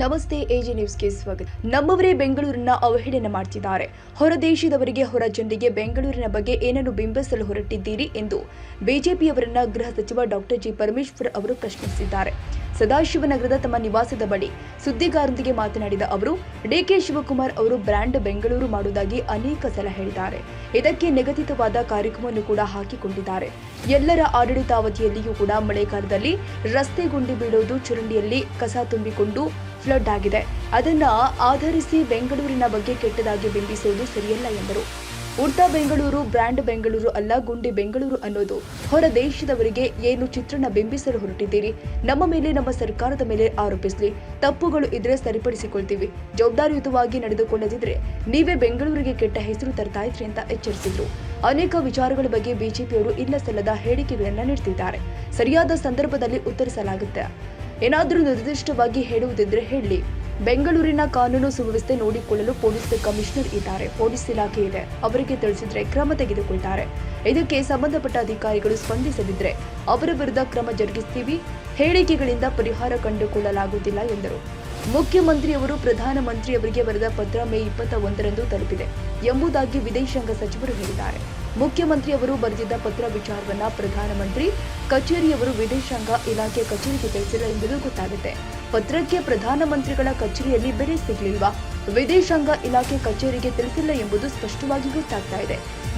ನಮಸ್ತೆ ಎಜೆ ನ್ಯೂಸ್ಗೆ ಸ್ವಾಗತ. ನಮ್ಮವರೇ ಬೆಂಗಳೂರನ್ನ ಅವಹೇಳನ ಮಾಡ್ತಿದ್ದಾರೆ. ಹೊರ ದೇಶದವರಿಗೆ, ಹೊರ ಜನರಿಗೆ ಬೆಂಗಳೂರಿನ ಬಗ್ಗೆ ಏನನ್ನು ಬಿಂಬಿಸಲು ಹೊರಟಿದ್ದೀರಿ ಎಂದು ಬಿಜೆಪಿಯವರನ್ನ ಗೃಹ ಸಚಿವ ಡಾಕ್ಟರ್ ಜಿ ಪರಮೇಶ್ವರ್ ಅವರು ಪ್ರಶ್ನಿಸಿದ್ದಾರೆ. ಸದಾಶಿವನಗರದ ತಮ್ಮ ನಿವಾಸದ ಬಳಿ ಸುದ್ದಿಗಾರರೊಂದಿಗೆ ಮಾತನಾಡಿದ ಅವರು, ಡಿಕೆ ಶಿವಕುಮಾರ್ ಅವರು ಬ್ರ್ಯಾಂಡ್ ಬೆಂಗಳೂರು ಮಾಡುವುದಾಗಿ ಅನೇಕ ಸಲ ಹೇಳಿದ್ದಾರೆ. ಇದಕ್ಕೆ ನಿಗದಿತವಾದ ಕಾರ್ಯಕ್ರಮವನ್ನು ಕೂಡ ಹಾಕಿಕೊಂಡಿದ್ದಾರೆ. ಎಲ್ಲರ ಆಡಳಿತಾವಧಿಯಲ್ಲಿಯೂ ಕೂಡ ಮಳೆಗಾಲದಲ್ಲಿ ರಸ್ತೆ ಗುಂಡಿ ಬೀಳುವುದು, ಚರಂಡಿಯಲ್ಲಿ ಕಸ ತುಂಬಿಕೊಂಡು ಫ್ಲಡ್ ಆಗಿದೆ. ಅದನ್ನ ಆಧರಿಸಿ ಬೆಂಗಳೂರಿನ ಬಗ್ಗೆ ಕೆಟ್ಟದಾಗಿ ಬಿಂಬಿಸುವುದು ಸರಿಯಲ್ಲ ಎಂದರು. ಉಡ್ತಾ ಬೆಂಗಳೂರು ಬ್ರ್ಯಾಂಡ್ ಬೆಂಗಳೂರು ಅಲ್ಲ, ಗುಂಡಿ ಬೆಂಗಳೂರು ಅನ್ನೋದು. ಹೊರ ದೇಶದವರಿಗೆ ಏನು ಚಿತ್ರಣ ಬಿಂಬಿಸಲು ಹೊರಟಿದ್ದೀರಿ? ನಮ್ಮ ಮೇಲೆ, ನಮ್ಮ ಸರ್ಕಾರದ ಮೇಲೆ ಆರೋಪಿಸಲಿ. ತಪ್ಪುಗಳು ಇದ್ರೆ ಸರಿಪಡಿಸಿಕೊಳ್ತೀವಿ. ಜವಾಬ್ದಾರಿಯುತವಾಗಿ ನಡೆದುಕೊಳ್ಳದಿದ್ರೆ ನೀವೇ ಬೆಂಗಳೂರಿಗೆ ಕೆಟ್ಟ ಹೆಸರು ತರ್ತಾ ಇದ್ರಿ ಅಂತ ಎಚ್ಚರಿಸಿದ್ರು. ಅನೇಕ ವಿಚಾರಗಳ ಬಗ್ಗೆ ಬಿಜೆಪಿಯವರು ಇಲ್ಲ ಸಲ್ಲದ ಹೇಳಿಕೆಗಳನ್ನ ನೀಡುತ್ತಿದ್ದಾರೆ. ಸರಿಯಾದ ಸಂದರ್ಭದಲ್ಲಿ ಉತ್ತರಿಸಲಾಗುತ್ತೆ. ಏನಾದರೂ ನಿರ್ದಿಷ್ಟವಾಗಿ ಹೇಳುವುದಿದ್ರೆ ಹೇಳಿ. ಬೆಂಗಳೂರಿನ ಕಾನೂನು ಸುವ್ಯವಸ್ಥೆ ನೋಡಿಕೊಳ್ಳಲು ಪೊಲೀಸ್ ಕಮಿಷನರ್ ಇದ್ದಾರೆ, ಪೊಲೀಸ್ ಇಲಾಖೆ ಇದೆ. ಅವರಿಗೆ ತಿಳಿಸಿದ್ರೆ ಕ್ರಮ ತೆಗೆದುಕೊಳ್ತಾರೆ. ಇದಕ್ಕೆ ಸಂಬಂಧಪಟ್ಟ ಅಧಿಕಾರಿಗಳು ಸ್ಪಂದಿಸದಿದ್ರೆ ಅವರ ವಿರುದ್ಧ ಕ್ರಮ ಜರುಗಿಸ್ತೀವಿ. ಹೇಳಿಕೆಗಳಿಂದ ಪರಿಹಾರ ಕಂಡುಕೊಳ್ಳಲಾಗುವುದಿಲ್ಲ ಎಂದರು. ಮುಖ್ಯಮಂತ್ರಿಯವರು ಪ್ರಧಾನಮಂತ್ರಿಯವರಿಗೆ ಬರೆದ ಪತ್ರ ಮೇ 21ರಂದು ತಲುಪಿದೆ ಎಂಬುದಾಗಿ ವಿದೇಶಾಂಗ ಸಚಿವರು ಹೇಳಿದ್ದಾರೆ. ಮುಖ್ಯಮಂತ್ರಿ ಅವರು ಬರೆದಿದ್ದ ಪತ್ರ ವಿಚಾರವನ್ನ ಪ್ರಧಾನಮಂತ್ರಿ ಕಚೇರಿಯವರು ವಿದೇಶಾಂಗ ಇಲಾಖೆ ಕಚೇರಿಗೆ ತಿಳಿಸಿಲ್ಲ ಎಂಬುದು ಗೊತ್ತಾಗುತ್ತೆ. ಪತ್ರಕ್ಕೆ ಪ್ರಧಾನಮಂತ್ರಿಗಳ ಕಚೇರಿಯಲ್ಲಿ ಬೆಲೆ ಸಿಗಲಿಲ್ವಾ, ವಿದೇಶಾಂಗ ಇಲಾಖೆ ಕಚೇರಿಗೆ ತಿಳಿಸಿಲ್ಲ ಎಂಬುದು ಸ್ಪಷ್ಟವಾಗಿ ಗೊತ್ತಾಗ್ತಾ ಇದೆ.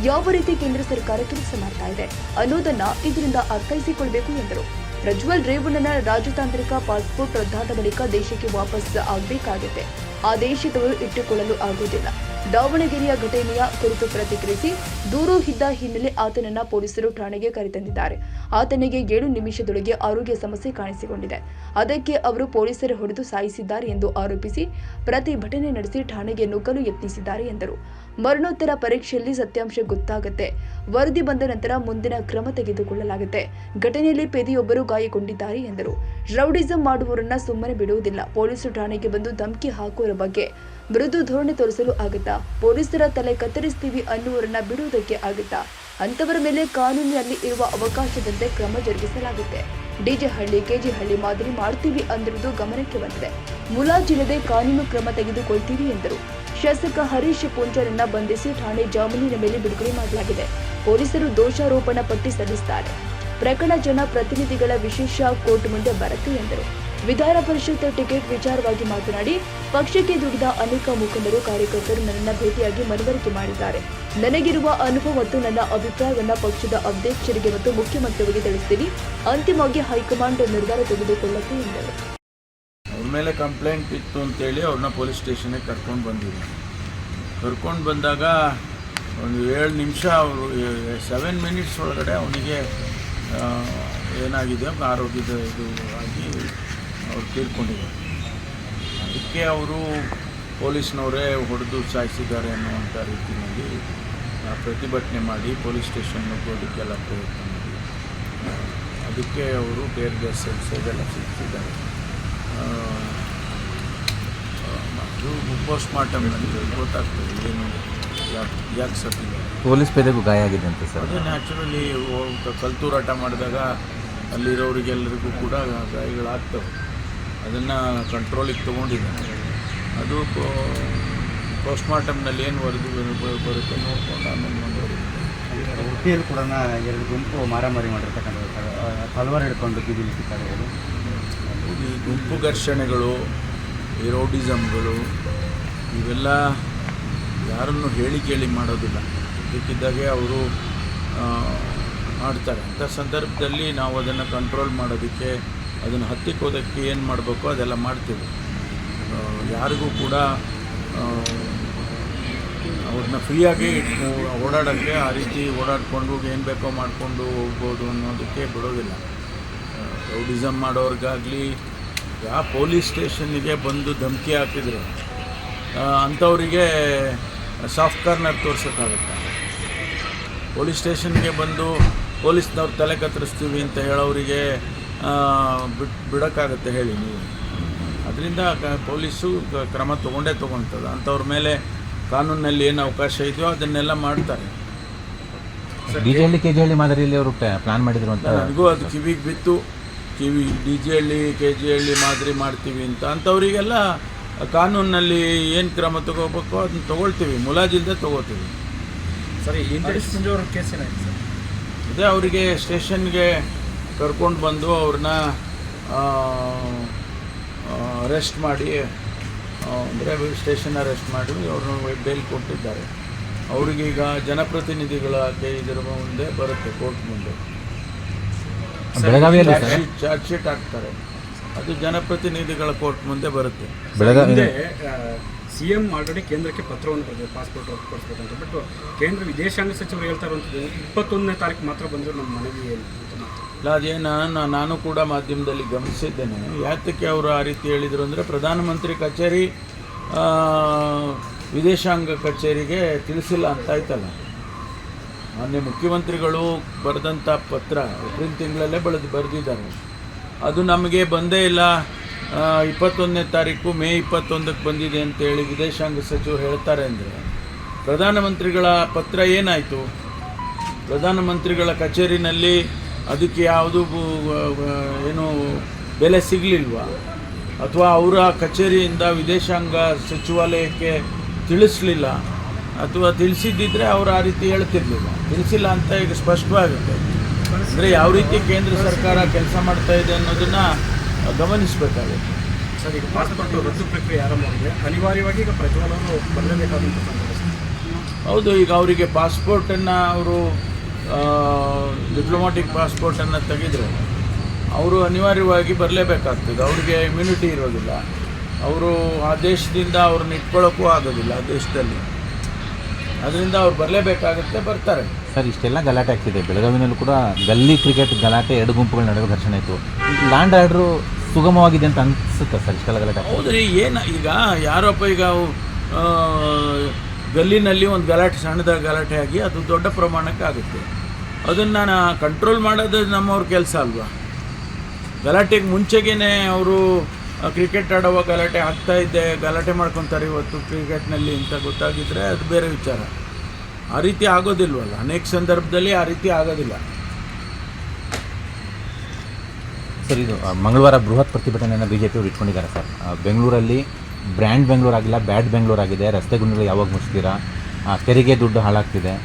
ಯಾವ ರೀತಿ ಕೇಂದ್ರ ಸರ್ಕಾರ ಕೆಲಸ ಮಾಡ್ತಾ ಇದೆ ಅನ್ನೋದನ್ನ ಇದರಿಂದ ಅರ್ಥೈಸಿಕೊಳ್ಬೇಕು ಎಂದರು. ಪ್ರಜ್ವಲ್ ರೇವಣ್ಣನ ರಾಜತಾಂತ್ರಿಕ ಪಾಸ್ಪೋರ್ಟ್ ರದ್ದಾದ ಬಳಿಕ ದೇಶಕ್ಕೆ ವಾಪಸ್ ಆಗಬೇಕಾಗುತ್ತೆ. ಆ ದೇಶದವರು ಇಟ್ಟುಕೊಳ್ಳಲು ಆಗುವುದಿಲ್ಲ. ದಾವಣಗೆರೆಯ ಘಟನೆಯ ಕುರಿತು ಪ್ರತಿಕ್ರಿಯಿಸಿ, ದೂರು ಇದ್ದ ಹಿನ್ನೆಲೆ ಆತನನ್ನ ಪೊಲೀಸರು ಠಾಣೆಗೆ ಕರೆತಂದಿದ್ದಾರೆ. ಆತನಿಗೆ 7 ನಿಮಿಷದೊಳಗೆ ಆರೋಗ್ಯ ಸಮಸ್ಯೆ ಕಾಣಿಸಿಕೊಂಡಿದೆ. ಅದಕ್ಕೆ ಅವರು ಪೊಲೀಸರು ಹೊಡೆದು ಸಾಯಿಸಿದ್ದಾರೆ ಎಂದು ಆರೋಪಿಸಿ ಪ್ರತಿಭಟನೆ ನಡೆಸಿ ಠಾಣೆಗೆ ನುಗ್ಗಲು ಯತ್ನಿಸಿದ್ದಾರೆ ಎಂದರು. ಮರಣೋತ್ತರ ಪರೀಕ್ಷೆಯಲ್ಲಿ ಸತ್ಯಾಂಶ ಗೊತ್ತಾಗುತ್ತೆ. ವರದಿ ಬಂದ ನಂತರ ಮುಂದಿನ ಕ್ರಮ ತೆಗೆದುಕೊಳ್ಳಲಾಗುತ್ತೆ. ಘಟನೆಯಲ್ಲಿ ಪೇದೆಯೊಬ್ಬರು ಗಾಯಗೊಂಡಿದ್ದಾರೆ ಎಂದರು. ರೌಡಿಸಂ ಮಾಡುವವರನ್ನ ಸುಮ್ಮನೆ ಬಿಡುವುದಿಲ್ಲ. ಪೊಲೀಸರು ಠಾಣೆಗೆ ಬಂದು ಧಮಕಿ ಹಾಕುವರ ಬಗ್ಗೆ ಮೃದು ಧೋರಣೆ ತೋರಿಸಲು ಆಗುತ್ತಾ? ಪೊಲೀಸರ ತಲೆ ಕತ್ತರಿಸ್ತೀವಿ ಅನ್ನುವರನ್ನ ಬಿಡುವುದಕ್ಕೆ ಆಗುತ್ತಾ? ಅಂತವರ ಮೇಲೆ ಕಾನೂನಿನಲ್ಲಿ ಇರುವ ಅವಕಾಶದಂತೆ ಕ್ರಮ ಜರುಗಿಸಲಾಗುತ್ತೆ. ಡಿಜೆ ಹಳ್ಳಿ, ಕೆಜೆ ಹಳ್ಳಿ ಮಾದರಿ ಮಾಡ್ತೀವಿ ಅಂದಿರುವುದು ಗಮನಕ್ಕೆ ಬಂದಿದೆ. ಮುಲಾಜಿಲ್ಲದೆ ಕಾನೂನು ಕ್ರಮ ತೆಗೆದುಕೊಳ್ತೀವಿ ಎಂದರು. ಶಾಸಕ ಹರೀಶ್ ಪೂಂಜಾರನ್ನ ಬಂಧಿಸಿ ಠಾಣೆ ಜಾಮೀನಿನ ಮೇಲೆ ಬಿಡುಗಡೆ ಮಾಡಲಾಗಿದೆ. ಪೊಲೀಸರು ದೋಷಾರೋಪಣಾ ಪಟ್ಟಿ ಸಲ್ಲಿಸಿದ್ದಾರೆ. ಪ್ರಕರಣ ಜನ ಪ್ರತಿನಿಧಿಗಳ ವಿಶೇಷ ಕೋರ್ಟ್ ಮುಂದೆ ಬರುತ್ತೆ ಎಂದರು. ವಿಧಾನ ಪರಿಷತ್ ಟಿಕೆಟ್ ವಿಚಾರವಾಗಿ ಮಾತನಾಡಿ, ಪಕ್ಷಕ್ಕೆ ದುಡಿದ ಅನೇಕ ಮುಖಂಡರು, ಕಾರ್ಯಕರ್ತರು ನನ್ನನ್ನು ಭೇಟಿಯಾಗಿ ಮನವರಿಕೆ ಮಾಡಿದ್ದಾರೆ. ನನಗಿರುವ ಅನುಭವ ಮತ್ತು ನನ್ನ ಅಭಿಪ್ರಾಯವನ್ನ ಪಕ್ಷದ ಅಧ್ಯಕ್ಷರಿಗೆ ಮತ್ತು ಮುಖ್ಯಮಂತ್ರಿಯವರಿಗೆ ತಿಳಿಸ್ತೀನಿ. ಅಂತಿಮವಾಗಿ ಹೈಕಮಾಂಡ್ ನಿರ್ಧಾರ ತೆಗೆದುಕೊಳ್ಳುತ್ತೆ ಎಂದರು. ಅವ್ರ ಮೇಲೆ ಕಂಪ್ಲೇಂಟ್ ಇತ್ತು ಅಂತೇಳಿ ಅವ್ರನ್ನ ಪೊಲೀಸ್ ಸ್ಟೇಷನ್ಗೆ ಕರ್ಕೊಂಡು ಬಂದಿದ್ದರು. ಕರ್ಕೊಂಡು ಬಂದಾಗ ಒಂದು 7 ನಿಮಿಷ, ಅವರು 7 ಮಿನಿಟ್ಸ್ ಒಳಗಡೆ ಅವನಿಗೆ ಏನಾಗಿದೆ ಆರೋಗ್ಯದ ಇದು ಆಗಿ ಅವ್ರು ತೀರ್ಕೊಂಡಿದ್ದಾರೆ. ಅದಕ್ಕೆ ಅವರು ಪೊಲೀಸ್ನವರೇ ಹೊಡೆದು ಸಾಯಿಸಿದ್ದಾರೆ ಅನ್ನುವಂಥ ರೀತಿಯಲ್ಲಿ ಪ್ರತಿಭಟನೆ ಮಾಡಿ ಪೊಲೀಸ್ ಸ್ಟೇಷನ್ ನುಗ್ಗೋದಕ್ಕೆಲ್ಲ ಪ್ರಯತ್ನ ಮಾಡಿ ಅದಕ್ಕೆ ಅವರು ಟೇರ್ ಗ್ಯಾಸ್ ಇದೆಲ್ಲ ಸಿಗ್ತಿದ್ದಾರೆ. ಅದು ಪೋಸ್ಟ್ ಮಾರ್ಟಮ್ನಲ್ಲಿ ಗೊತ್ತಾಗ್ತದೆ ಏನು ಯಾಕೆ ಸತ್ತಿದೆ. ಪೊಲೀಸ್ ಪೇದೆಗೂ ಗಾಯ ಆಗಿದೆ ಅಂತ ಸರ್. ಅದು ನ್ಯಾಚುರಲಿ ಕಲ್ತೂರಾಟ ಮಾಡಿದಾಗ ಅಲ್ಲಿರೋರಿಗೆಲ್ಲರಿಗೂ ಕೂಡ ಗಾಯಗಳಾಗ್ತವೆ. ಅದನ್ನು ಕಂಟ್ರೋಲಿಗೆ ತೊಗೊಂಡಿದ್ದಾನೆ. ಅದು ಪೋಸ್ಟ್ ಮಾರ್ಟಮ್ನಲ್ಲಿ ಏನು ವರದಿ ಬರುತ್ತೆ ನೋಡ್ಕೊಂಡು ಆಮೇಲೆ ಮುಂದುವರಿಯುತ್ತೆ. ಉಡುಪಿಯಲ್ಲಿ ಕೂಡ 2 ಗುಂಪು ಮಾರಾಮಾರಿ ಮಾಡಿರ್ತಕ್ಕಂಥ ಹಲವಾರು ಹಿಡ್ಕೊಂಡು ಬಿದ್ದಿದ್ದಾರೆ. ಈ ಗುಂಪು ಘರ್ಷಣೆಗಳು, ಈ ರೌಡಿಸಮ್ಗಳು ಇವೆಲ್ಲ ಯಾರನ್ನು ಹೇಳಿ ಕೇಳಿ ಮಾಡೋದಿಲ್ಲ. ಇದಕ್ಕಿದ್ದಾಗೆ ಅವರು ಮಾಡ್ತಾರೆ. ಅಂಥ ಸಂದರ್ಭದಲ್ಲಿ ನಾವು ಅದನ್ನು ಕಂಟ್ರೋಲ್ ಮಾಡೋದಕ್ಕೆ, ಅದನ್ನು ಹತ್ತಿಕ್ಕೋದಕ್ಕೆ ಏನು ಮಾಡಬೇಕು ಅದೆಲ್ಲ ಮಾಡ್ತೀವಿ. ಯಾರಿಗೂ ಕೂಡ ಅವ್ರನ್ನ ಫ್ರೀಯಾಗಿ ಓಡಾಡೋಕ್ಕೆ, ಆ ರೀತಿ ಓಡಾಡಿಕೊಂಡು ಏನು ಬೇಕೋ ಮಾಡಿಕೊಂಡು ಹೋಗ್ಬೋದು ಅನ್ನೋದಕ್ಕೆ ಬಿಡೋದಿಲ್ಲ. ರೌಡಿಸಮ್ ಮಾಡೋರ್ಗಾಗಲಿ, ಯಾವ ಪೊಲೀಸ್ ಸ್ಟೇಷನ್ನಿಗೆ ಬಂದು ಧಮಕಿ ಹಾಕಿದ್ರು ಅಂಥವರಿಗೆ ಸಾಫ್ಟ್ ಕಾರ್ನರ್ ತೋರ್ಸೋಕ್ಕಾಗುತ್ತೆ. ಪೊಲೀಸ್ ಸ್ಟೇಷನ್ಗೆ ಬಂದು ಪೊಲೀಸ್ನವ್ರು ತಲೆ ಕತ್ತರಿಸ್ತೀವಿ ಅಂತ ಹೇಳೋರಿಗೆ ಬಿಡೋಕ್ಕಾಗತ್ತೆ ಹೇಳಿ ನೀವು? ಅದರಿಂದ ಪೊಲೀಸು ಕ್ರಮ ತೊಗೊಳ್ತದೆ. ಅಂಥವ್ರ ಮೇಲೆ ಕಾನೂನಲ್ಲಿ ಏನು ಅವಕಾಶ ಇದೆಯೋ ಅದನ್ನೆಲ್ಲ ಮಾಡ್ತಾರೆ. ಡಿಜೆ ಹಳ್ಳಿ, ಕೆಜೆ ಹಳ್ಳಿ ಮಾದರಿಯಲ್ಲಿ ಅವರು ಪ್ಲಾನ್ ಮಾಡಿದ್ರು ಅಂತ ನನಗೂ ಅದು ಕಿವಿಗೆ ಬಿತ್ತು. DG ಹಳ್ಳಿ KG ಹಳ್ಳಿ ಮಾದರಿ ಮಾಡ್ತೀವಿ ಅಂಥವರಿಗೆಲ್ಲ ಕಾನೂನಿನಲ್ಲಿ ಏನು ಕ್ರಮ ತಗೋಬೇಕು ಅದನ್ನ ತೊಗೊಳ್ತೀವಿ, ಮುಲಾಜಿಲ್ಲದೆ ತೊಗೋತೀವಿ. ಸರಿ, ಇಂದ್ರೇಶ್ ಮುಂಜೆ ಅವ್ರ ಕೇಸ್ ಏನಾಯ್ತು ಸರ್? ಅದೇ ಅವರಿಗೆ ಸ್ಟೇಷನ್ಗೆ ಕರ್ಕೊಂಡು ಬಂದು ಅವ್ರನ್ನ ಅರೆಸ್ಟ್ ಮಾಡಿ, ಅಂದರೆ ಸ್ಟೇಷನ್ ಅರೆಸ್ಟ್ ಮಾಡಿ ಅವ್ರನ್ನ ಬೇಲ್ ಕೊಟ್ಟಿದ್ದಾರೆ. ಅವ್ರಿಗೀಗ ಜನಪ್ರತಿನಿಧಿಗಳ ಇದರ ಮುಂದೆ ಬರುತ್ತೆ, ಕೋರ್ಟ್ ಮುಂದೆ ಬೆಳಗಾವಿಯಲ್ಲಿ ಚಾರ್ಜ್ ಶೀಟ್ ಹಾಕ್ತಾರೆ. ಅದು ಜನಪ್ರತಿನಿಧಿಗಳ ಕೋರ್ಟ್ ಮುಂದೆ ಬರುತ್ತೆ. ಮುಂದೆ CM ಆಲ್ರೆಡಿ ಕೇಂದ್ರಕ್ಕೆ ಪತ್ರವನ್ನು ಬರೆದಿದೆ ಪಾಸ್ಪೋರ್ಟ್ ರದ್ದುಪಡಿಸ್ಬೇಕಂತ. ಬಟ್ ಕೇಂದ್ರ ವಿದೇಶಾಂಗ ಸಚಿವರು ಹೇಳ್ತಾ ಇರುವಂಥದ್ದು 21ನೇ ತಾರೀಕು ಮಾತ್ರ ಬಂದರೆ ನಮ್ಮ ಮನವಿ ಇಲ್ಲ, ಅದೇನು ನಾನು ಕೂಡ ಮಾಧ್ಯಮದಲ್ಲಿ ಗಮನಿಸಿದ್ದೇನೆ. ಯಾತಕ್ಕೆ ಅವರು ಆ ರೀತಿ ಹೇಳಿದರು ಅಂದರೆ ಪ್ರಧಾನಮಂತ್ರಿ ಕಚೇರಿ ವಿದೇಶಾಂಗ ಕಚೇರಿಗೆ ತಿಳಿಸಿಲ್ಲ ಅಂತ ಆಯ್ತಲ್ಲ. ಮಾನ್ಯ ಮುಖ್ಯಮಂತ್ರಿಗಳು ಬರೆದಂಥ ಪತ್ರ ಏಪ್ರಿಲ್ ತಿಂಗಳಲ್ಲೇ ಬರೆದಿದ್ದಾರೆ. ಅದು ನಮಗೆ ಬಂದೇ ಇಲ್ಲ, 21ನೇ ತಾರೀಕು ಮೇ 21ಕ್ಕೆ ಬಂದಿದೆ ಅಂತೇಳಿ ವಿದೇಶಾಂಗ ಸಚಿವರು ಹೇಳ್ತಾರೆ ಅಂದರೆ ಪ್ರಧಾನಮಂತ್ರಿಗಳ ಪತ್ರ ಏನಾಯಿತು? ಪ್ರಧಾನಮಂತ್ರಿಗಳ ಕಚೇರಿನಲ್ಲಿ ಅದಕ್ಕೆ ಯಾವುದು ಏನು ಬೆಲೆ ಸಿಗಲಿಲ್ವಾ? ಅಥವಾ ಅವರ ಕಚೇರಿಯಿಂದ ವಿದೇಶಾಂಗ ಸಚಿವಾಲಯಕ್ಕೆ ತಿಳಿಸಲಿಲ್ಲ? ಅಥವಾ ತಿಳಿಸಿದ್ದಿದ್ರೆ ಅವರು ಆ ರೀತಿ ಹೇಳ್ತಿರ್ಲಿಲ್ಲ. ತಿಳಿಸಿಲ್ಲ ಅಂತ ಈಗ ಸ್ಪಷ್ಟವಾಗುತ್ತೆ. ಅಂದರೆ ಯಾವ ರೀತಿ ಕೇಂದ್ರ ಸರ್ಕಾರ ಕೆಲಸ ಮಾಡ್ತಾ ಇದೆ ಅನ್ನೋದನ್ನು ಗಮನಿಸಬೇಕಾಗುತ್ತೆ. ಸರ್, ಈಗ ಪಾಸ್ಪೋರ್ಟ್ ರದ್ದು ಪ್ರಕ್ರಿಯೆ ಆರಂಭವಾಗಿದೆ. ಅನಿವಾರ್ಯವಾಗಿ ಈಗ ಪ್ರಜ್ವಲರು ಬರಲೇಬೇಕಾದಂಥ ಸಂದರ್ಭ. ಹೌದು, ಈಗ ಅವರಿಗೆ ಪಾಸ್ಪೋರ್ಟನ್ನು ಅವರು ಡಿಪ್ಲೊಮ್ಯಾಟಿಕ್ ಪಾಸ್ಪೋರ್ಟನ್ನು ತೆಗೆದರೆ ಅವರು ಅನಿವಾರ್ಯವಾಗಿ ಬರಲೇಬೇಕಾಗ್ತದೆ. ಅವರಿಗೆ ಇಮ್ಯುನಿಟಿ ಇರೋದಿಲ್ಲ. ಅವರು ಆ ದೇಶದಿಂದ ಅವ್ರನ್ನ ಇಟ್ಕೊಳ್ಳೋಕ್ಕೂ ಆಗೋದಿಲ್ಲ ಆ ದೇಶದಲ್ಲಿ. ಅದರಿಂದ ಅವ್ರು ಬರಲೇಬೇಕಾಗುತ್ತೆ, ಬರ್ತಾರೆ. ಸರ್, ಇಷ್ಟೆಲ್ಲ ಗಲಾಟೆ ಆಗ್ತಿದೆ. ಬೆಳಗಾವಿನಲ್ಲೂ ಕೂಡ ಗಲ್ಲಿ ಕ್ರಿಕೆಟ್ ಗಲಾಟೆ, 2 ಗುಂಪುಗಳ ನಡುವೆ ಘರ್ಷಣೆ ಇತ್ತು. ಲ್ಯಾಂಡ್ ಆರ್ಡ್ರು ಸುಗಮವಾಗಿದೆ ಅಂತ ಅನಿಸುತ್ತೆ ಸರ್ ಇಷ್ಟೆಲ್ಲ ಗಲಾಟೆ? ಹೌದ್ರಿ, ಏನು ಈಗ ಯಾರಪ್ಪ ಈಗ ಗಲ್ಲಿನಲ್ಲಿ ಒಂದು ಗಲಾಟೆ, ಸಣ್ಣದಾಗಿ ಗಲಾಟೆ ಆಗಿ ಅದು ದೊಡ್ಡ ಪ್ರಮಾಣಕ್ಕೆ ಆಗುತ್ತೆ. ಅದನ್ನು ಕಂಟ್ರೋಲ್ ಮಾಡೋದು ನಮ್ಮವ್ರ ಕೆಲಸ ಅಲ್ವಾ? ಗಲಾಟೆಗೆ ಮುಂಚೆಗೇ ಅವರು ಕ್ರಿಕೆಟ್ ಆಡುವ ಗಲಾಟೆ ಆಗ್ತಾಯಿದ್ದೆ, ಗಲಾಟೆ ಮಾಡ್ಕೊತಾರೆ ಇವತ್ತು ಕ್ರಿಕೆಟ್ನಲ್ಲಿ ಅಂತ ಗೊತ್ತಾಗಿದ್ದರೆ ಅದು ಬೇರೆ ವಿಚಾರ. ಆ ರೀತಿ ಆಗೋದಿಲ್ವಲ್ಲ, ಅನೇಕ ಸಂದರ್ಭದಲ್ಲಿ ಆ ರೀತಿ ಆಗೋದಿಲ್ಲ. ಸರ್, ಇದು ಮಂಗಳವಾರ ಬೃಹತ್ ಪ್ರತಿಭಟನೆಯನ್ನು BJP ಅವರು ಇಟ್ಕೊಂಡಿದ್ದಾರೆ ಸರ್. ಬೆಂಗಳೂರಲ್ಲಿ ಬ್ರ್ಯಾಂಡ್ ಬೆಂಗಳೂರು ಆಗಿಲ್ಲ, ಬ್ಯಾಡ್ ಬೆಂಗಳೂರು ಆಗಿದೆ. ರಸ್ತೆ ಗುಂಡಿಗಳು ಯಾವಾಗ ಮುಚ್ತೀರಾ? ತೆರಿಗೆ ದುಡ್ಡು ಹಾಳಾಗ್ತಿದೆ,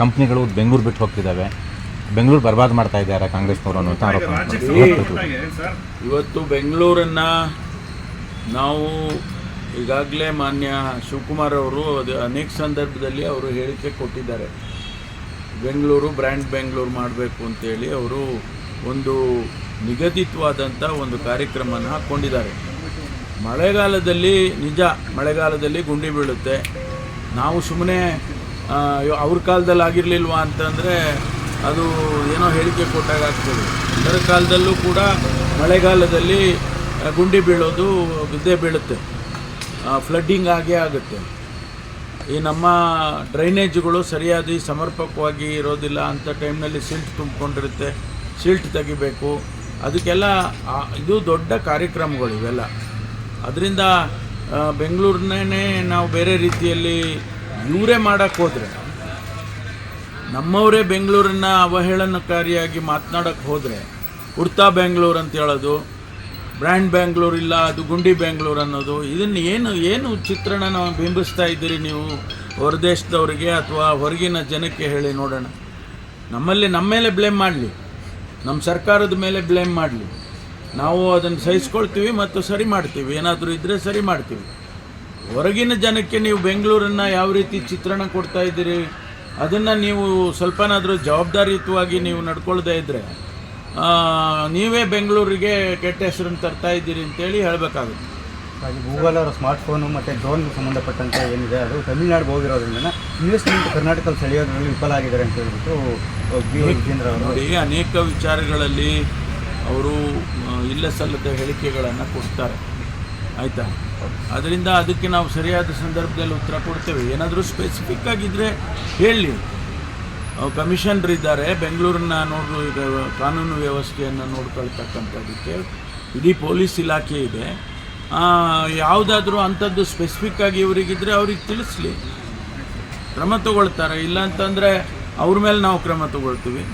ಕಂಪ್ನಿಗಳು ಬೆಂಗಳೂರು ಬಿಟ್ಟು ಹೋಗ್ತಿದ್ದಾವೆ, ಬೆಂಗಳೂರು ಬರ್ಬಾದ್ ಮಾಡ್ತಾ ಇದ್ದಾರೆ ಕಾಂಗ್ರೆಸ್ನವರು ಅನ್ನುವಂಥ ಆರೋಪ. ಇವತ್ತು ಬೆಂಗಳೂರನ್ನು ನಾವು ಈಗಾಗಲೇ ಮಾನ್ಯ ಶಿವಕುಮಾರ್ ಅವರು ಅದು ಅನೇಕ ಸಂದರ್ಭದಲ್ಲಿ ಅವರು ಹೇಳಿಕೆ ಕೊಟ್ಟಿದ್ದಾರೆ. ಬೆಂಗಳೂರು ಬ್ರ್ಯಾಂಡ್ ಬೆಂಗಳೂರು ಮಾಡಬೇಕು ಅಂತೇಳಿ ಅವರು ಒಂದು ನಿಗದಿತವಾದಂಥ ಒಂದು ಕಾರ್ಯಕ್ರಮನ ಹಾಕ್ಕೊಂಡಿದ್ದಾರೆ. ಮಳೆಗಾಲದಲ್ಲಿ ನಿಜ, ಮಳೆಗಾಲದಲ್ಲಿ ಗುಂಡಿ ಬೀಳುತ್ತೆ. ನಾವು ಸುಮ್ಮನೆ ಅವ್ರ ಕಾಲದಲ್ಲಿ ಆಗಿರಲಿಲ್ವಾ ಅಂತಂದರೆ ಅದು ಏನೋ ಹೇಳಿಕೆ ಕೊಟ್ಟಾಗ ಆಗ್ತದೆ. ಅದರ ಕಾಲದಲ್ಲೂ ಕೂಡ ಮಳೆಗಾಲದಲ್ಲಿ ಗುಂಡಿ ಬೀಳೋದು ಬಿದ್ದೇ ಬೀಳುತ್ತೆ, ಫ್ಲಡ್ಡಿಂಗ್ ಆಗೇ ಆಗುತ್ತೆ. ಈ ನಮ್ಮ ಡ್ರೈನೇಜ್ಗಳು ಸರಿಯಾಗಿ ಸಮರ್ಪಕವಾಗಿ ಇರೋದಿಲ್ಲ ಅಂತ ಟೈಮ್ನಲ್ಲಿ ಸಿಲ್ಟ್ ತುಂಬಿಕೊಂಡಿರುತ್ತೆ, ಸಿಲ್ಟ್ ತೆಗಿಬೇಕು. ಅದಕ್ಕೆಲ್ಲ ಇದು ದೊಡ್ಡ ಕಾರ್ಯಕ್ರಮಗಳು ಇವೆಲ್ಲ. ಅದರಿಂದ ಬೆಂಗಳೂರನ್ನೇ ನಾವು ಬೇರೆ ರೀತಿಯಲ್ಲಿ ಇವರೇ ಮಾಡೋಕ್ಕೆ ಹೋದರೆ, ನಮ್ಮವರೇ ಬೆಂಗಳೂರನ್ನು ಅವಹೇಳನಕಾರಿಯಾಗಿ ಮಾತನಾಡೋಕ್ಕೆ ಹೋದರೆ, ಉಡ್ತಾ ಬೆಂಗಳೂರು ಅಂತ ಹೇಳೋದು, ಬ್ರ್ಯಾಂಡ್ ಬೆಂಗಳೂರು ಇಲ್ಲ ಅದು ಗುಂಡಿ ಬೆಂಗಳೂರು ಅನ್ನೋದು, ಇದನ್ನು ಏನು ಚಿತ್ರಣ ನಾವು ಬಿಂಬಿಸ್ತಾ ಇದ್ದೀರಿ ನೀವು ಹೊರದೇಶದವರಿಗೆ ಅಥವಾ ಹೊರಗಿನ ಜನಕ್ಕೆ ಹೇಳಿ ನೋಡೋಣ. ನಮ್ಮ ಮೇಲೆ ಬ್ಲೇಮ್ ಮಾಡಲಿ, ನಮ್ಮ ಸರ್ಕಾರದ ಮೇಲೆ ಬ್ಲೇಮ್ ಮಾಡಲಿ, ನಾವು ಅದನ್ನು ಸಹಿಸ್ಕೊಳ್ತೀವಿ ಮತ್ತು ಸರಿ ಮಾಡ್ತೀವಿ. ಏನಾದರೂ ಇದ್ದರೆ ಸರಿ ಮಾಡ್ತೀವಿ. ಹೊರಗಿನ ಜನಕ್ಕೆ ನೀವು ಬೆಂಗಳೂರನ್ನು ಯಾವ ರೀತಿ ಚಿತ್ರಣ ಕೊಡ್ತಾ ಇದ್ದೀರಿ, ಅದನ್ನು ನೀವು ಸ್ವಲ್ಪನಾದರೂ ಜವಾಬ್ದಾರಿಯುತವಾಗಿ ನೀವು ನಡ್ಕೊಳ್ದೇ ಇದ್ದರೆ ನೀವೇ ಬೆಂಗಳೂರಿಗೆ ಕೆಟ್ಟ ಹೆಸರನ್ನು ತರ್ತಾ ಇದ್ದೀರಿ ಅಂತೇಳಿ ಹೇಳಬೇಕಾಗುತ್ತೆ. ಗೂಗಲ್ ಅವರ ಸ್ಮಾರ್ಟ್ಫೋನು ಮತ್ತು ಡ್ರೋನ್ಗೆ ಸಂಬಂಧಪಟ್ಟಂತೆ ಏನಿದೆ ಅದು ತಮಿಳುನಾಡಿಗೆ ಹೋಗಿರೋದ್ರಿಂದ ಇನ್ವೆಸ್ಟ್ಮೆಂಟ್ ಕರ್ನಾಟಕದಲ್ಲಿ ಸೆಳೆಯೋದ್ರಲ್ಲಿ ವಿಫಲ ಆಗಿದ್ದಾರೆ ಅಂತ ಹೇಳ್ಬಿಟ್ಟು ಕೇಂದ್ರ ನೋಡಿ, ಅನೇಕ ವಿಚಾರಗಳಲ್ಲಿ ಅವರು ಇಲ್ಲ ಸಲ್ಲದ ಹೇಳಿಕೆಗಳನ್ನು ಕೊಡ್ತಾರೆ, ಆಯಿತಾ? ಅದರಿಂದ ಅದಕ್ಕೆ ನಾವು ಸರಿಯಾದ ಸಂದರ್ಭದಲ್ಲಿ ಉತ್ತರ ಕೊಡ್ತೇವೆ. ಏನಾದರೂ ಸ್ಪೆಸಿಫಿಕ್ ಆಗಿದ್ದರೆ ಹೇಳಿ. ಕಮಿಷನರ್ ಇದ್ದಾರೆ ಬೆಂಗಳೂರನ್ನ ಈಗ ಕಾನೂನು ವ್ಯವಸ್ಥೆಯನ್ನು ನೋಡ್ಕೊಳ್ತಕ್ಕಂಥದ್ದಕ್ಕೆ ಇಡೀ ಪೊಲೀಸ್ ಇಲಾಖೆ ಇದೆ. ಯಾವುದಾದ್ರೂ ಅಂಥದ್ದು ಸ್ಪೆಸಿಫಿಕ್ಕಾಗಿ ಇವರಿಗಿದ್ರೆ ಅವ್ರಿಗೆ ತಿಳಿಸ್ಲಿ, ಕ್ರಮ ತಗೊಳ್ತಾರೆ. ಇಲ್ಲ ಅಂತಂದರೆ ಅವ್ರ ಮೇಲೆ ನಾವು ಕ್ರಮ ತಗೊಳ್ತೀವಿ.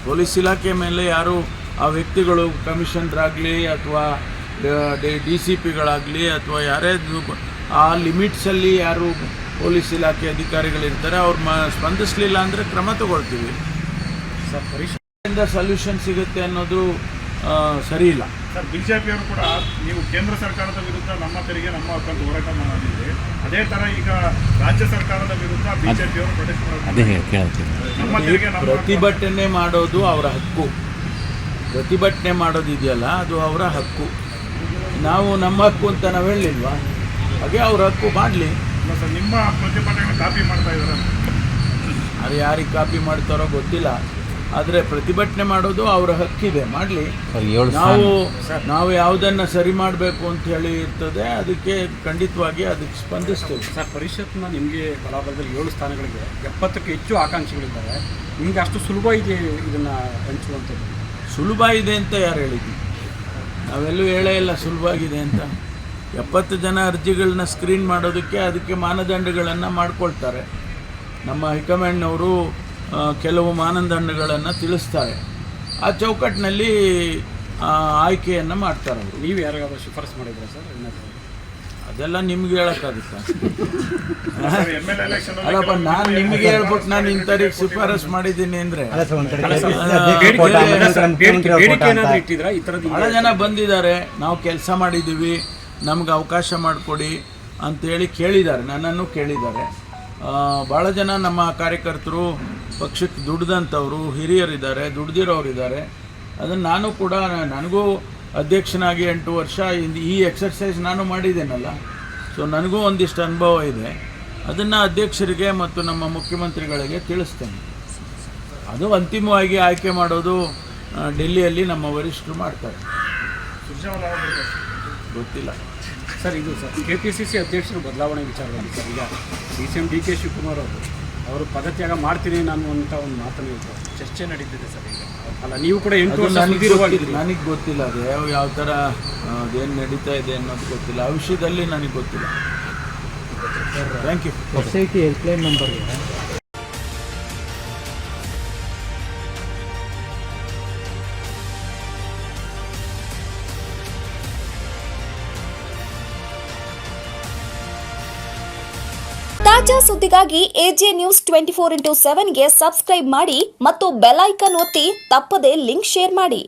ಪೊಲೀಸ್ ಇಲಾಖೆ ಮೇಲೆ ಯಾರೂ ಆ ವ್ಯಕ್ತಿಗಳು ಕಮಿಷನರಾಗಲಿ ಅಥವಾ DCPಗಳಾಗಲಿ ಅಥವಾ ಯಾರೇ ಆ ಲಿಮಿಟ್ಸಲ್ಲಿ ಯಾರು ಪೊಲೀಸ್ ಇಲಾಖೆ ಅಧಿಕಾರಿಗಳಿರ್ತಾರೆ ಅವ್ರು ಸ್ಪಂದಿಸಲಿಲ್ಲ ಅಂದರೆ ಕ್ರಮ ತಗೊಳ್ತೀವಿ. ಸರ್ ಪರಿಶೀಲನೆಯಿಂದ ಸೊಲ್ಯೂಷನ್ ಸಿಗುತ್ತೆ ಅನ್ನೋದು ಸರಿ ಇಲ್ಲ. ಸರ್, ಬಿಜೆಪಿಯವರು ಕೂಡ ನೀವು ಕೇಂದ್ರ ಸರ್ಕಾರದ ವಿರುದ್ಧ ನಮ್ಮ ತೆರಿಗೆ ನಮ್ಮ ಹಕ್ಕಂತ ಹೋರಾಟ ಮಾಡಿದ್ರಿ. ಅದೇ ಥರ ಈಗ ರಾಜ್ಯ ಸರ್ಕಾರದ ವಿರುದ್ಧ ಬಿಜೆಪಿಯವರು ಪ್ರೊಟೆಸ್ಟ್ ಮಾಡೋದು. ನಮ್ಮ ತೆರಿಗೆ ನಮ್ಮ ಪ್ರತಿಭಟನೆ ಮಾಡೋದು ಅವರ ಹಕ್ಕು. ಪ್ರತಿಭಟನೆ ಮಾಡೋದಿದೆಯಲ್ಲ ಅದು ಅವರ ಹಕ್ಕು. ನಾವು ನಮ್ಮ ಹಕ್ಕು ಅಂತ ನಾವು ಹೇಳಿಲ್ವಾ? ಹಾಗೆ ಅವ್ರ ಹಕ್ಕು ಮಾಡಲಿ. ಸರ್, ನಿಮ್ಮ ಪ್ರತಿಭಟನೆ ಕಾಪಿ ಮಾಡ್ತಾ ಇದ್ದಾರೆ. ಅದು ಯಾರಿಗೆ ಕಾಪಿ ಮಾಡ್ತಾರೋ ಗೊತ್ತಿಲ್ಲ. ಆದರೆ ಪ್ರತಿಭಟನೆ ಮಾಡೋದು ಅವರ ಹಕ್ಕಿದೆ, ಮಾಡಲಿ. ನಾವು ಯಾವುದನ್ನು ಸರಿ ಮಾಡಬೇಕು ಅಂತ ಹೇಳಿ ಇರ್ತದೆ, ಅದಕ್ಕೆ ಖಂಡಿತವಾಗಿ ಅದಕ್ಕೆ ಸ್ಪಂದಿಸ್ತೇವೆ. ಸರ್, ಪರಿಷತ್ನ ನಿಮಗೆ ಬಲಾಬಲದಲ್ಲಿ 7 ಸ್ಥಾನಗಳಿಗೆ 70ಕ್ಕೂ ಹೆಚ್ಚು ಆಕಾಂಕ್ಷಿಗಳಿದ್ದಾರೆ. ನಿಮಗೆ ಅಷ್ಟು ಸುಲಭ ಇದೆ ಇದನ್ನು ಹಂಚುವಂಥದ್ದು? ಸುಲಭ ಇದೆ ಅಂತ ಯಾರು ಹೇಳಿದ್ವಿ? ನಾವೆಲ್ಲೂ ಹೇಳೇ ಇಲ್ಲ ಸುಲಭ ಆಗಿದೆ ಅಂತ. 70 ಜನ ಅರ್ಜಿಗಳನ್ನ ಸ್ಕ್ರೀನ್ ಮಾಡೋದಕ್ಕೆ ಅದಕ್ಕೆ ಮಾನದಂಡಗಳನ್ನು ಮಾಡ್ಕೊಳ್ತಾರೆ. ನಮ್ಮ ಹೈಕಮಾಂಡ್ನವರು ಕೆಲವು ಮಾನದಂಡಗಳನ್ನು ತಿಳಿಸ್ತಾರೆ. ಆ ಚೌಕಟ್ಟಿನಲ್ಲಿ ಆಯ್ಕೆಯನ್ನು ಮಾಡ್ತಾರೆ ಅವರು. ನೀವು ಯಾರಿಗಾದ್ರೂ ಶಿಫಾರಸು ಮಾಡಿದ್ರೆ ಸರ್? ಅದೆಲ್ಲ ನಿಮ್ಗೆ ಹೇಳೋಕ್ಕಾಗುತ್ತಾ? MLA ಎಲೆಕ್ಷನ್ ಅಲ್ಲಪ್ಪ, ನಾನು ನಿಮಗೆ ಹೇಳ್ಬಿಟ್ಟು ನಾನು ಇಂಥವ್ರಿಗೆ ಶಿಫಾರಸು ಮಾಡಿದ್ದೀನಿ ಅಂದರೆ ಇಟ್ಟಿದ್ರ ಈ ಥರದ್ದು? ಭಾಳ ಜನ ಬಂದಿದ್ದಾರೆ, ನಾವು ಕೆಲಸ ಮಾಡಿದ್ದೀವಿ, ನಮ್ಗೆ ಅವಕಾಶ ಮಾಡಿಕೊಡಿ ಅಂಥೇಳಿ ಕೇಳಿದ್ದಾರೆ, ನನ್ನನ್ನು ಕೇಳಿದ್ದಾರೆ. ಭಾಳ ಜನ ನಮ್ಮ ಕಾರ್ಯಕರ್ತರು ಪಕ್ಷಕ್ಕೆ ದುಡ್ದಂಥವ್ರು ಹಿರಿಯರಿದ್ದಾರೆ, ದುಡ್ದಿರೋರಿದ್ದಾರೆ. ಅದನ್ನು ನಾನು ಕೂಡ, ನನಗೂ ಅಧ್ಯಕ್ಷನಾಗಿ 8 ವರ್ಷ ಈ ಎಕ್ಸರ್ಸೈಸ್ ನಾನು ಮಾಡಿದ್ದೇನಲ್ಲ, ಸೊ ನನಗೂ ಒಂದಿಷ್ಟು ಅನುಭವ ಇದೆ. ಅದನ್ನು ಅಧ್ಯಕ್ಷರಿಗೆ ಮತ್ತು ನಮ್ಮ ಮುಖ್ಯಮಂತ್ರಿಗಳಿಗೆ ತಿಳಿಸ್ತೇನೆ. ಅದು ಅಂತಿಮವಾಗಿ ಆಯ್ಕೆ ಮಾಡೋದು ಡೆಲ್ಲಿಯಲ್ಲಿ ನಮ್ಮ ವರಿಷ್ಠರು ಮಾಡ್ತಾರೆ. ಗೊತ್ತಿಲ್ಲ ಸರ್. ಇದು ಸರ್ KPCC ಅಧ್ಯಕ್ಷರು ಬದಲಾವಣೆ ವಿಚಾರದಲ್ಲಿ ಸರ್, ಈಗ CM DK ಶಿವಕುಮಾರ್ ಅವರು ಪದತ್ಯಾಗ ಮಾಡ್ತೀನಿ ನಾನು ಅಂತ ಒಂದು ಮಾತನ್ನು ಚರ್ಚೆ ನಡೀತಿದೆ ಸರ್. ಈಗ ಅಲ್ಲ, ನೀವು ಕೂಡ 8 ವರ್ಷ ನನಗೆ ಗೊತ್ತಿಲ್ಲ ಅದು ಯಾವ ಥರ ಅದೇನು ನಡೀತಾ ಇದೆ ಅನ್ನೋದು ಗೊತ್ತಿಲ್ಲ. ಆ ವಿಷಯದಲ್ಲಿ ನನಗೆ ಗೊತ್ತಿಲ್ಲ. Thank you. ಸೊಸೈಟಿ ಹೆಲ್ಪ್ಲೈನ್ ನಂಬರ್ಗೆ ತಾಜಾ ಸುದ್ದಿಗಾಗಿ AJ ನ್ಯೂಸ್ 24/7ಗೆ ಸಬ್ಸ್ಕ್ರೈಬ್ ಮಾಡಿ ಮತ್ತು ಬೆಲ್ ಐಕಾನ್ ಒತ್ತಿ ತಪ್ಪದೇ ಲಿಂಕ್ ಶೇರ್ ಮಾಡಿ.